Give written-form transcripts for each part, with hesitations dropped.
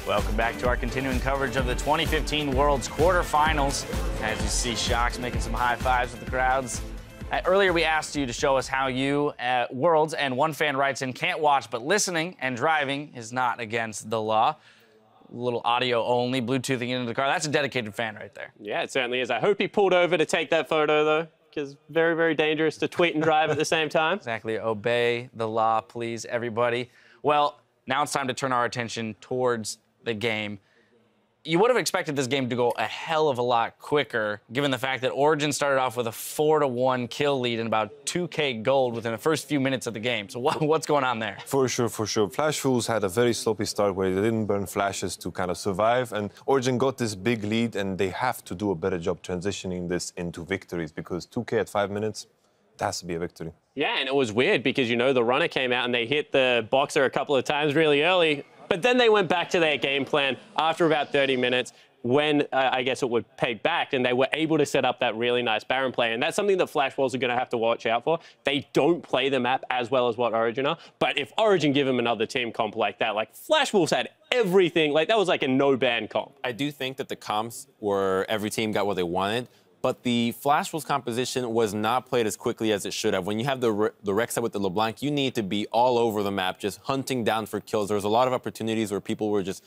Welcome back to our continuing coverage of the 2015 Worlds quarterfinals. As you see, Shox making some high fives with the crowds. Earlier, we asked you to show us how you at Worlds, and one fan writes in, can't watch, but listening and driving is not against the law. A little audio only, Bluetoothing into the car. That's a dedicated fan right there. Yeah, it certainly is. I hope he pulled over to take that photo, though, because very, very dangerous to tweet and drive at the same time. Exactly. Obey the law, please, everybody. Well, now it's time to turn our attention towards the game. You would have expected this game to go a hell of a lot quicker, given the fact that Origen started off with a 4-1 kill lead and about 2K gold within the first few minutes of the game. So what's going on there? For sure, for sure. Flash Fools had a very sloppy start where they didn't burn flashes to kind of survive, and Origen got this big lead, and they have to do a better job transitioning this into victories, because 2K at 5 minutes, it has to be a victory. Yeah, and it was weird because, you know, the runner came out and they hit the boxer a couple of times really early, but then they went back to their game plan after about 30 minutes when I guess it would pay back, and they were able to set up that really nice Baron play. And that's something that Flash Wolves are going to have to watch out for. They don't play the map as well as what Origen are, but if Origen give them another team comp like that, like Flash Wolves had everything, like that was like a no-ban comp. I do think that the comps were every team got what they wanted, but the Flash Wolves composition was not played as quickly as it should have. When you have the Rek'Sai with the LeBlanc, you need to be all over the map, just hunting down for kills. There was a lot of opportunities where people were just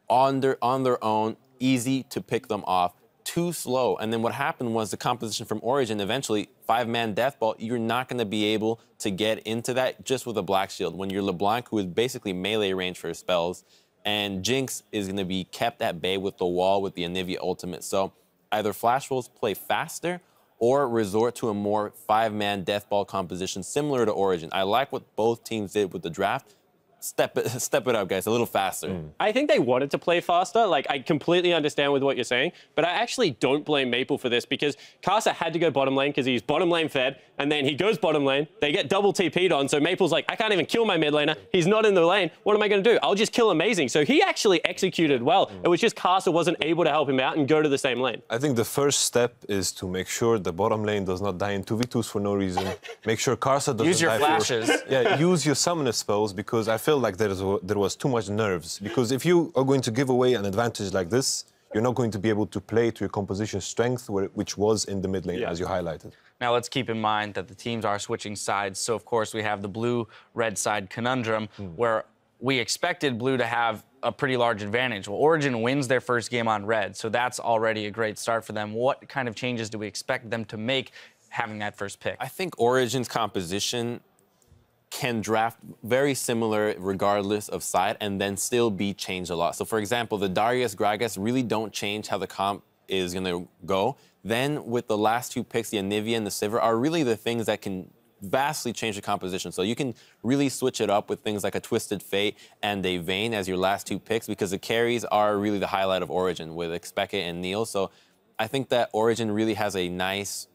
on their own, easy to pick them off, too slow. And then what happened was the composition from Origen, eventually, 5-man deathball, you're not going to be able to get into that just with a Black Shield. When you're LeBlanc, who is basically melee range for his spells, and Jinx is going to be kept at bay with the wall with the Anivia ultimate. So either Flash Wolves play faster or resort to a more 5-man deathball composition similar to Origen. I like what both teams did with the draft. Step it up, guys, a little faster. I think they wanted to play faster. Like, I completely understand with what you're saying, but I actually don't blame Maple for this because Karsa had to go bottom lane because he's bottom lane fed, and then he goes bottom lane. They get double TP'd on, so Maple's like, I can't even kill my mid laner. He's not in the lane. What am I going to do? I'll just kill Amazing. So he actually executed well. It was just Karsa wasn't able to help him out and go to the same lane. I think the first step is to make sure the bottom lane does not die in 2v2s for no reason. Make sure Karsa doesn't use your die flashes. Yeah, use your summoner spells, because I feel like there was too much nerves. Because if you are going to give away an advantage like this, you're not going to be able to play to your composition strength, which was in the mid lane, as you highlighted. Now, let's keep in mind that the teams are switching sides. So, of course, we have the blue-red side conundrum, where we expected blue to have a pretty large advantage. Well, Origen wins their first game on red, so that's already a great start for them. What kind of changes do we expect them to make having that first pick? I think Origen's composition can draft very similar regardless of side and then still be changed a lot. So, for example, the Darius Gragas really don't change how the comp is going to go. Then with the last two picks, the Anivia and the Sivir are really the things that can vastly change the composition. So you can really switch it up with things like a Twisted Fate and a Vayne as your last two picks, because the carries are really the highlight of Origen with Expected and Neil. So I think that Origen really has a nice,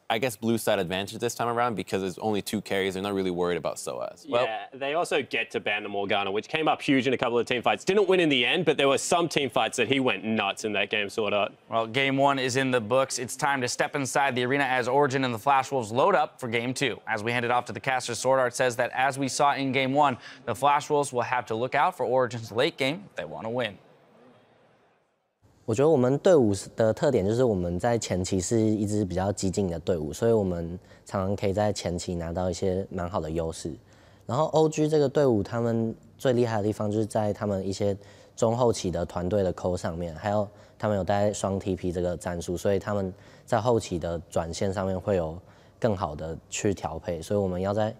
I guess, blue side advantage this time around because there's only two carries. They're not really worried about SOAS. Yeah, they also get to ban the Morgana, which came up huge in a couple of team fights. Didn't win in the end, but there were some team fights that he went nuts in that game, sort of. Well, game one is in the books. It's time to step inside the arena as Origen and the Flash Wolves load up for game two. As we hand it off to the caster, Sword Art says that as we saw in game one, the Flash Wolves will have to look out for Origen's late game if they want to win. 我觉得我们队伍的特点就是我们在前期是一支比较激进的队伍，所以我们常常可以在前期拿到一些蛮好的优势。然后 OG 这个队伍，他们最厉害的地方就是在他们一些中后期的团队的扣上面，还有他们有带双 TP 这个战术，所以他们在后期的转线上面会有更好的去调配。所以我们要在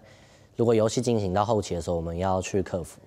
如果游戏进行到后期的时候，我们要去克服。